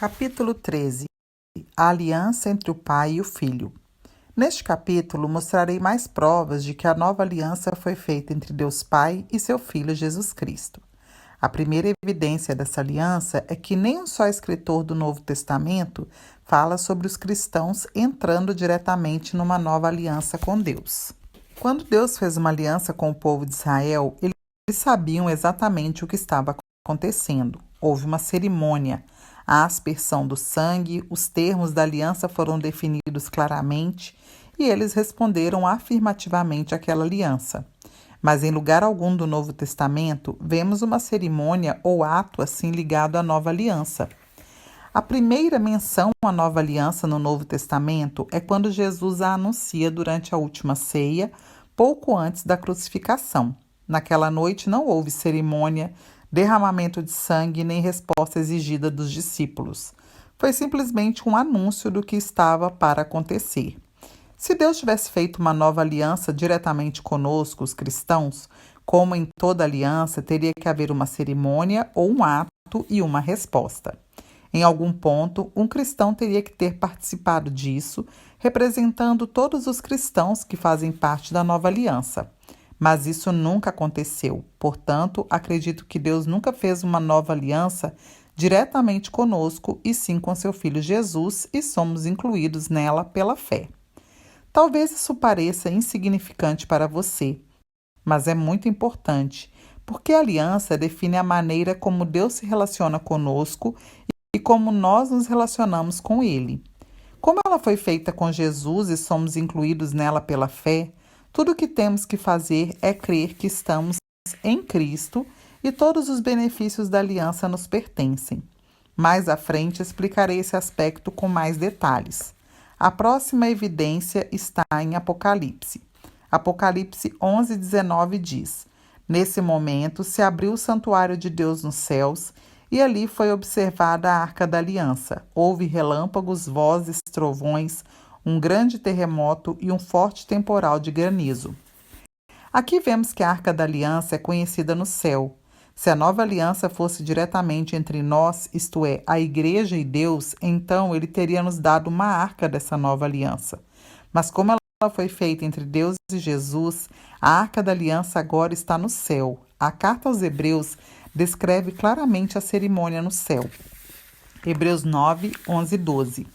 Capítulo 13. A aliança entre o Pai e o Filho. Neste capítulo, mostrarei mais provas de que a nova aliança foi feita entre Deus Pai e seu Filho Jesus Cristo. A primeira evidência dessa aliança é que nem um só escritor do Novo Testamento fala sobre os cristãos entrando diretamente numa nova aliança com Deus. Quando Deus fez uma aliança com o povo de Israel, eles sabiam exatamente o que estava acontecendo. Houve uma cerimônia. A aspersão do sangue, os termos da aliança foram definidos claramente e eles responderam afirmativamente àquela aliança. Mas em lugar algum do Novo Testamento, vemos uma cerimônia ou ato assim ligado à nova aliança. A primeira menção à nova aliança no Novo Testamento é quando Jesus a anuncia durante a última ceia, pouco antes da crucificação. Naquela noite não houve cerimônia, derramamento de sangue nem resposta exigida dos discípulos. Foi simplesmente um anúncio do que estava para acontecer. Se Deus tivesse feito uma nova aliança diretamente conosco, os cristãos, como em toda aliança, teria que haver uma cerimônia ou um ato e uma resposta. Em algum ponto, um cristão teria que ter participado disso, representando todos os cristãos que fazem parte da nova aliança. Mas isso nunca aconteceu. Portanto, acredito que Deus nunca fez uma nova aliança diretamente conosco, e sim com seu Filho Jesus, e somos incluídos nela pela fé. Talvez isso pareça insignificante para você, mas é muito importante, porque a aliança define a maneira como Deus se relaciona conosco e como nós nos relacionamos com Ele. Como ela foi feita com Jesus e somos incluídos nela pela fé, tudo o que temos que fazer é crer que estamos em Cristo e todos os benefícios da aliança nos pertencem. Mais à frente explicarei esse aspecto com mais detalhes. A próxima evidência está em Apocalipse. Apocalipse 11:19 diz: Nesse momento se abriu o santuário de Deus nos céus e ali foi observada a Arca da Aliança. Houve relâmpagos, vozes, trovões, um grande terremoto e um forte temporal de granizo. Aqui vemos que a Arca da Aliança é conhecida no céu. Se a nova aliança fosse diretamente entre nós, isto é, a Igreja e Deus, então Ele teria nos dado uma arca dessa nova aliança. Mas como ela foi feita entre Deus e Jesus, a Arca da Aliança agora está no céu. A carta aos Hebreus descreve claramente a cerimônia no céu. Hebreus 9, 11 e 12.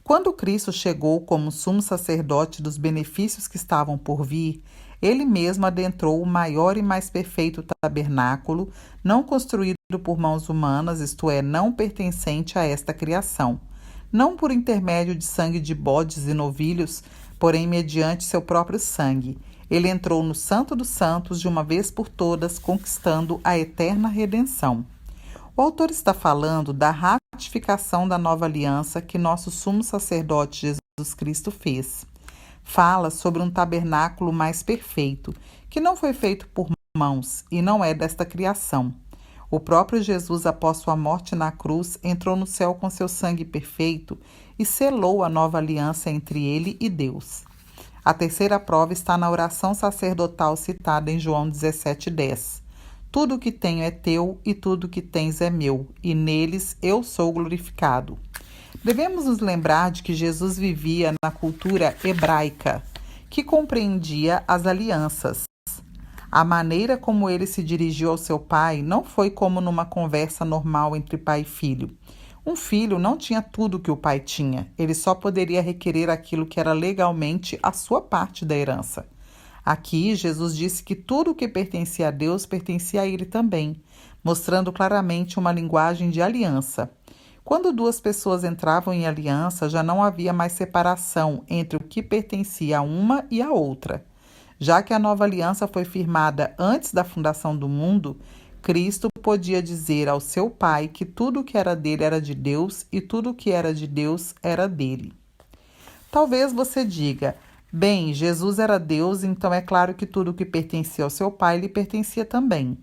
Quando Cristo chegou como sumo sacerdote dos benefícios que estavam por vir, ele mesmo adentrou o maior e mais perfeito tabernáculo, não construído por mãos humanas, isto é, não pertencente a esta criação. Não por intermédio de sangue de bodes e novilhos, porém mediante seu próprio sangue. Ele entrou no Santo dos Santos de uma vez por todas, conquistando a eterna redenção. O autor está falando da ratificação da nova aliança que nosso sumo sacerdote Jesus Cristo fez. Fala sobre um tabernáculo mais perfeito, que não foi feito por mãos e não é desta criação. O próprio Jesus, após sua morte na cruz, entrou no céu com seu sangue perfeito e selou a nova aliança entre ele e Deus. A terceira prova está na oração sacerdotal citada em João 17:10. Tudo o que tenho é teu e tudo o que tens é meu, e neles eu sou glorificado. Devemos nos lembrar de que Jesus vivia na cultura hebraica, que compreendia as alianças. A maneira como ele se dirigiu ao seu pai não foi como numa conversa normal entre pai e filho. Um filho não tinha tudo o que o pai tinha, ele só poderia requerer aquilo que era legalmente a sua parte da herança. Aqui, Jesus disse que tudo o que pertencia a Deus pertencia a ele também, mostrando claramente uma linguagem de aliança. Quando duas pessoas entravam em aliança, já não havia mais separação entre o que pertencia a uma e a outra. Já que a nova aliança foi firmada antes da fundação do mundo, Cristo podia dizer ao seu Pai que tudo o que era dele era de Deus e tudo o que era de Deus era dele. Talvez você diga: bem, Jesus era Deus, então é claro que tudo o que pertencia ao seu Pai lhe pertencia também.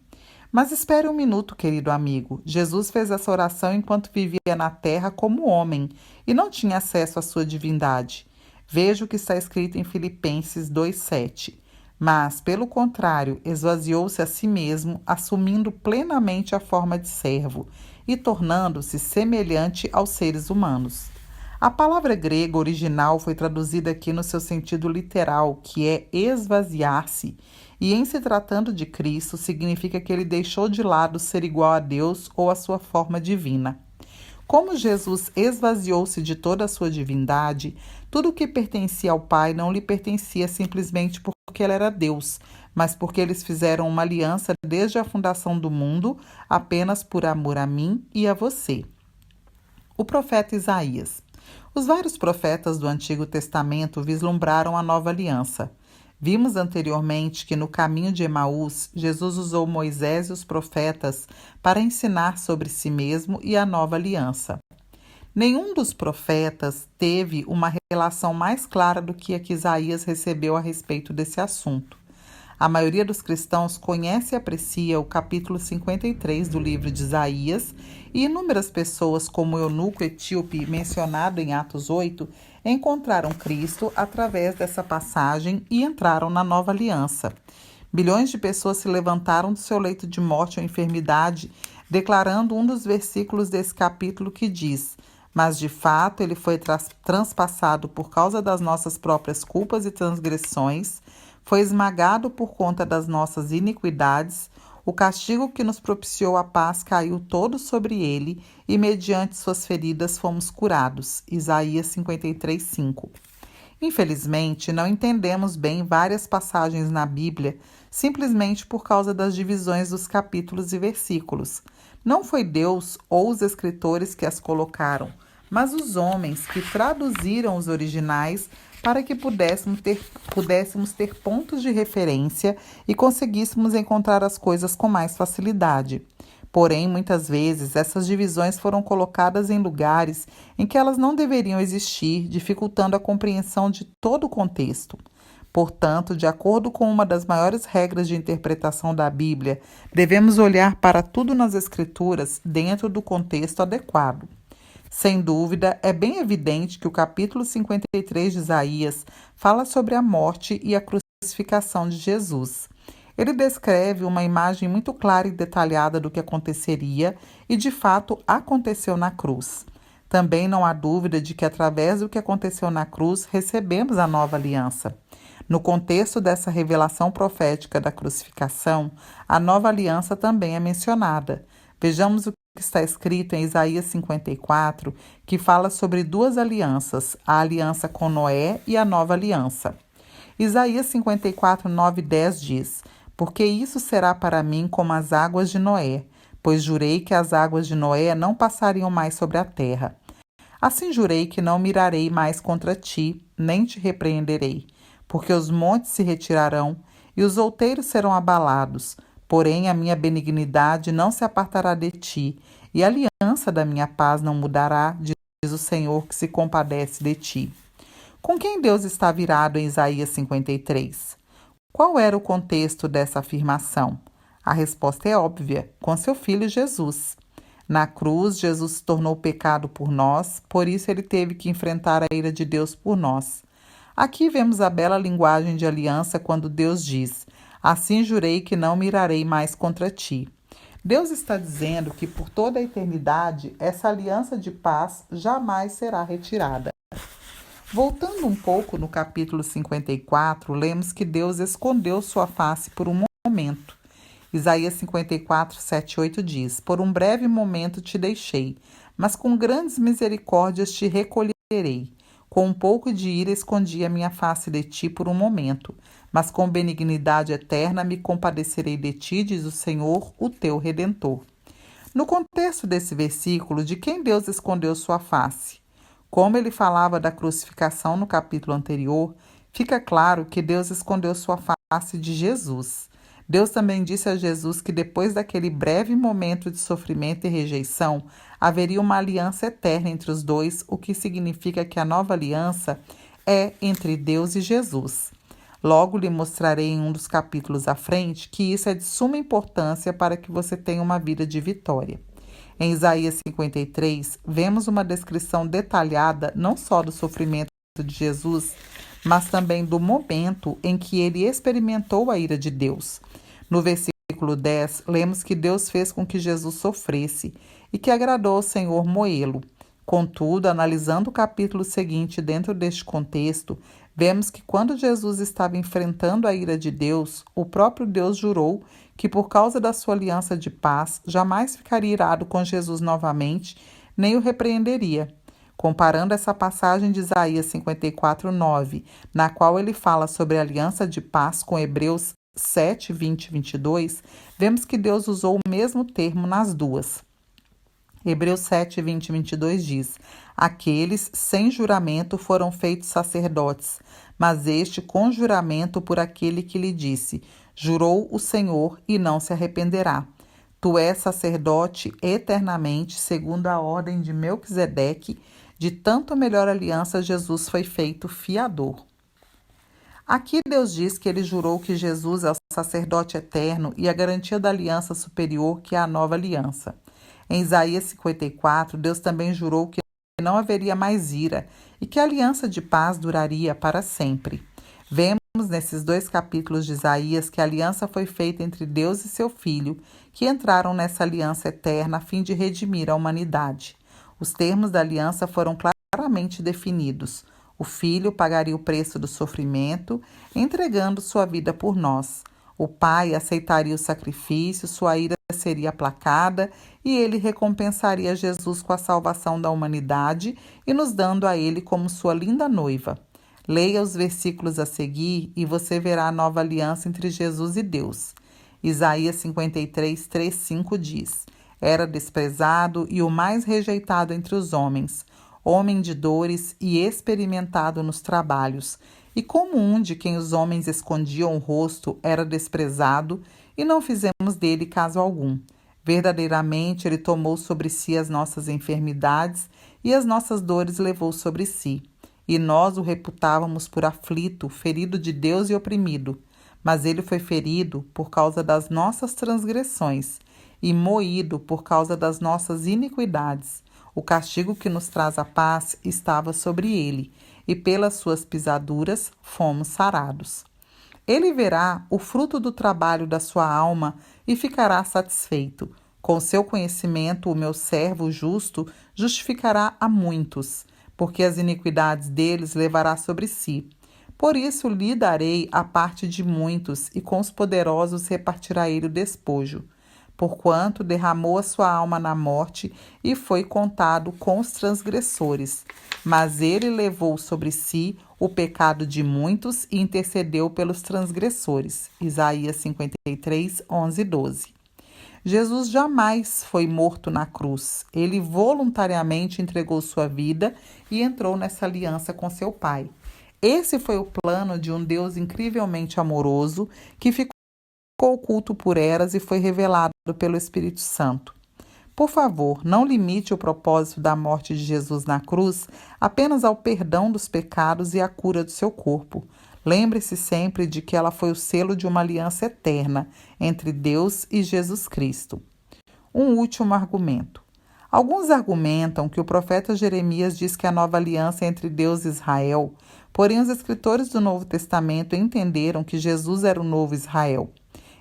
Mas espere um minuto, querido amigo. Jesus fez essa oração enquanto vivia na terra como homem e não tinha acesso à sua divindade. Veja o que está escrito em Filipenses 2:7. Mas, pelo contrário, esvaziou-se a si mesmo, assumindo plenamente a forma de servo, e tornando-se semelhante aos seres humanos. A palavra grega original foi traduzida aqui no seu sentido literal, que é esvaziar-se, e em se tratando de Cristo, significa que ele deixou de lado ser igual a Deus ou a sua forma divina. Como Jesus esvaziou-se de toda a sua divindade, tudo o que pertencia ao Pai não lhe pertencia simplesmente porque ele era Deus, mas porque eles fizeram uma aliança desde a fundação do mundo, apenas por amor a mim e a você. O profeta Isaías. Os vários profetas do Antigo Testamento vislumbraram a nova aliança. Vimos anteriormente que no caminho de Emaús, Jesus usou Moisés e os profetas para ensinar sobre si mesmo e a nova aliança. Nenhum dos profetas teve uma relação mais clara do que a que Isaías recebeu a respeito desse assunto. A maioria dos cristãos conhece e aprecia o capítulo 53 do livro de Isaías, e inúmeras pessoas, como o eunuco etíope mencionado em Atos 8, encontraram Cristo através dessa passagem e entraram na nova aliança. Bilhões de pessoas se levantaram do seu leito de morte ou enfermidade, declarando um dos versículos desse capítulo que diz: mas de fato ele foi transpassado por causa das nossas próprias culpas e transgressões, foi esmagado por conta das nossas iniquidades, o castigo que nos propiciou a paz caiu todo sobre ele, e mediante suas feridas fomos curados. Isaías 53, 5. Infelizmente, não entendemos bem várias passagens na Bíblia simplesmente por causa das divisões dos capítulos e versículos. Não foi Deus ou os escritores que as colocaram, mas os homens que traduziram os originais para que pudéssemos ter pontos de referência e conseguíssemos encontrar as coisas com mais facilidade. Porém, muitas vezes, essas divisões foram colocadas em lugares em que elas não deveriam existir, dificultando a compreensão de todo o contexto. Portanto, de acordo com uma das maiores regras de interpretação da Bíblia, devemos olhar para tudo nas Escrituras dentro do contexto adequado. Sem dúvida, é bem evidente que o capítulo 53 de Isaías fala sobre a morte e a crucificação de Jesus. Ele descreve uma imagem muito clara e detalhada do que aconteceria e, de fato, aconteceu na cruz. Também não há dúvida de que, através do que aconteceu na cruz, recebemos a nova aliança. No contexto dessa revelação profética da crucificação, a nova aliança também é mencionada. Vejamos o que está escrito em Isaías 54, que fala sobre duas alianças, a aliança com Noé e a nova aliança. Isaías 54, 9 e 10 diz: porque isso será para mim como as águas de Noé, pois jurei que as águas de Noé não passariam mais sobre a terra. Assim jurei que não mirarei mais contra ti, nem te repreenderei, porque os montes se retirarão e os outeiros serão abalados. Porém, a minha benignidade não se apartará de ti, e a aliança da minha paz não mudará, diz o Senhor que se compadece de ti. Com quem Deus está virado em Isaías 53? Qual era o contexto dessa afirmação? A resposta é óbvia: com seu filho Jesus. Na cruz, Jesus se tornou pecado por nós, por isso ele teve que enfrentar a ira de Deus por nós. Aqui vemos a bela linguagem de aliança quando Deus diz: assim jurei que não mirarei mais contra ti. Deus está dizendo que por toda a eternidade essa aliança de paz jamais será retirada. Voltando um pouco no capítulo 54, lemos que Deus escondeu sua face por um momento. Isaías 54, 7 e 8 diz: por um breve momento te deixei, mas com grandes misericórdias te recolherei. Com um pouco de ira escondi a minha face de ti por um momento, mas com benignidade eterna me compadecerei de ti, diz o Senhor, o teu Redentor. No contexto desse versículo, de quem Deus escondeu sua face? Como ele falava da crucificação no capítulo anterior, fica claro que Deus escondeu sua face de Jesus. Deus também disse a Jesus que depois daquele breve momento de sofrimento e rejeição, haveria uma aliança eterna entre os dois, o que significa que a nova aliança é entre Deus e Jesus. Logo lhe mostrarei em um dos capítulos à frente que isso é de suma importância para que você tenha uma vida de vitória. Em Isaías 53, vemos uma descrição detalhada não só do sofrimento de Jesus, mas também do momento em que ele experimentou a ira de Deus. No versículo 10, lemos que Deus fez com que Jesus sofresse. e que agradou ao Senhor moê-lo. Contudo, analisando o capítulo seguinte dentro deste contexto, vemos que quando Jesus estava enfrentando a ira de Deus, o próprio Deus jurou que por causa da sua aliança de paz, jamais ficaria irado com Jesus novamente, nem o repreenderia. Comparando essa passagem de Isaías 54:9, na qual ele fala sobre a aliança de paz com Hebreus 7, 20 e 22, vemos que Deus usou o mesmo termo nas duas. Hebreus 7, 20 e 22 diz: Aqueles sem juramento foram feitos sacerdotes, mas este com juramento por aquele que lhe disse: Jurou o Senhor e não se arrependerá. Tu és sacerdote eternamente, segundo a ordem de Melquisedeque, de tanto melhor aliança Jesus foi feito fiador. Aqui Deus diz que ele jurou que Jesus é o sacerdote eterno e a garantia da aliança superior, que é a nova aliança. Em Isaías 54, Deus também jurou que não haveria mais ira e que a aliança de paz duraria para sempre. Vemos nesses 2 capítulos de Isaías que a aliança foi feita entre Deus e seu Filho, que entraram nessa aliança eterna a fim de redimir a humanidade. Os termos da aliança foram claramente definidos. O Filho pagaria o preço do sofrimento, entregando sua vida por nós. O Pai aceitaria o sacrifício, sua ira seria aplacada e ele recompensaria Jesus com a salvação da humanidade e nos dando a ele como sua linda noiva. Leia os versículos a seguir e você verá a nova aliança entre Jesus e Deus. Isaías 53, 3, 5 diz: Era desprezado e o mais rejeitado entre os homens, homem de dores e experimentado nos trabalhos, e como um de quem os homens escondiam o rosto, era desprezado, e não fizemos dele caso algum. Verdadeiramente ele tomou sobre si as nossas enfermidades e as nossas dores levou sobre si. E nós o reputávamos por aflito, ferido de Deus e oprimido. Mas ele foi ferido por causa das nossas transgressões e moído por causa das nossas iniquidades. O castigo que nos traz a paz estava sobre ele, e pelas suas pisaduras fomos sarados. Ele verá o fruto do trabalho da sua alma e ficará satisfeito. Com seu conhecimento, o meu servo justo justificará a muitos, porque as iniquidades deles levará sobre si. Por isso lhe darei a parte de muitos, e com os poderosos repartirá ele o despojo. Porquanto derramou a sua alma na morte e foi contado com os transgressores. Mas ele levou sobre si o pecado de muitos e intercedeu pelos transgressores. Isaías 53, 11 e 12. Jesus jamais foi morto na cruz. Ele voluntariamente entregou sua vida e entrou nessa aliança com seu Pai. Esse foi o plano de um Deus incrivelmente amoroso que ficou oculto por eras e foi revelado pelo Espírito Santo. Por favor, não limite o propósito da morte de Jesus na cruz apenas ao perdão dos pecados e à cura do seu corpo. Lembre-se sempre de que ela foi o selo de uma aliança eterna entre Deus e Jesus Cristo. Um último argumento. Alguns argumentam que o profeta Jeremias diz que a nova aliança é entre Deus e Israel, porém os escritores do Novo Testamento entenderam que Jesus era o novo Israel.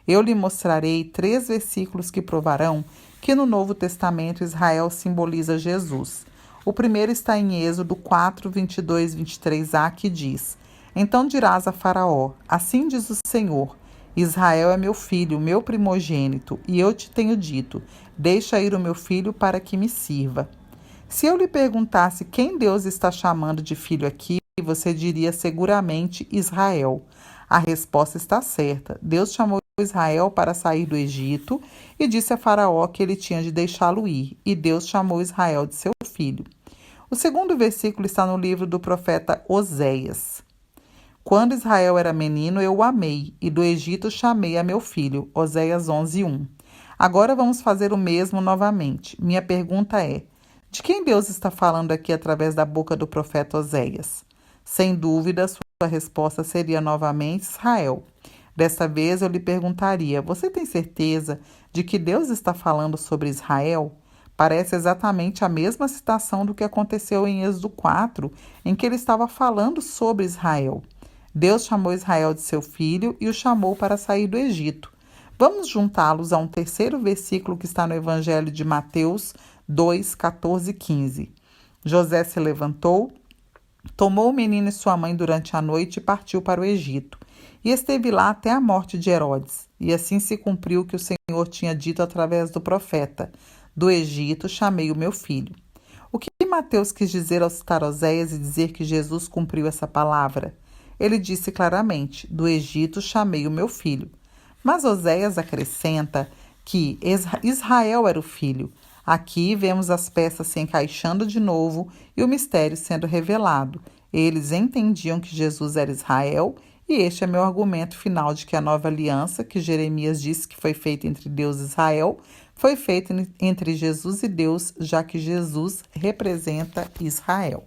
Eu lhe mostrarei 3 versículos que provarão que no Novo Testamento Israel simboliza Jesus. O primeiro está em Êxodo 4, 22 e 23a, que diz: Então dirás a Faraó, assim diz o Senhor, Israel é meu filho, meu primogênito, e eu te tenho dito, deixa ir o meu filho para que me sirva. Se eu lhe perguntasse quem Deus está chamando de filho aqui, você diria seguramente Israel. A resposta está certa. Deus chamou Israel para sair do Egito e disse a Faraó que ele tinha de deixá-lo ir, e Deus chamou Israel de seu filho. O segundo versículo está no livro do profeta Oséias. Quando Israel era menino, eu o amei, e do Egito chamei a meu filho. Oséias 11:1. Agora vamos fazer o mesmo novamente. Minha pergunta é: de quem Deus está falando aqui através da boca do profeta Oséias? Sem dúvida, sua resposta seria novamente Israel. Desta vez eu lhe perguntaria: você tem certeza de que Deus está falando sobre Israel? Parece exatamente a mesma citação do que aconteceu em Êxodo 4, em que ele estava falando sobre Israel. Deus chamou Israel de seu filho e o chamou para sair do Egito. Vamos juntá-los a um terceiro versículo que está no Evangelho de Mateus 2, 14 e 15. José se levantou, tomou o menino e sua mãe durante a noite e partiu para o Egito. E esteve lá até a morte de Herodes. E assim se cumpriu o que o Senhor tinha dito através do profeta: do Egito chamei o meu filho. O que Mateus quis dizer aos citar Oséias e dizer que Jesus cumpriu essa palavra? Ele disse claramente: do Egito chamei o meu filho. Mas Oséias acrescenta que Israel era o filho. Aqui vemos as peças se encaixando de novo e o mistério sendo revelado. Eles entendiam que Jesus era Israel, e este é meu argumento final de que a nova aliança, que Jeremias disse que foi feita entre Deus e Israel, foi feita entre Jesus e Deus, já que Jesus representa Israel.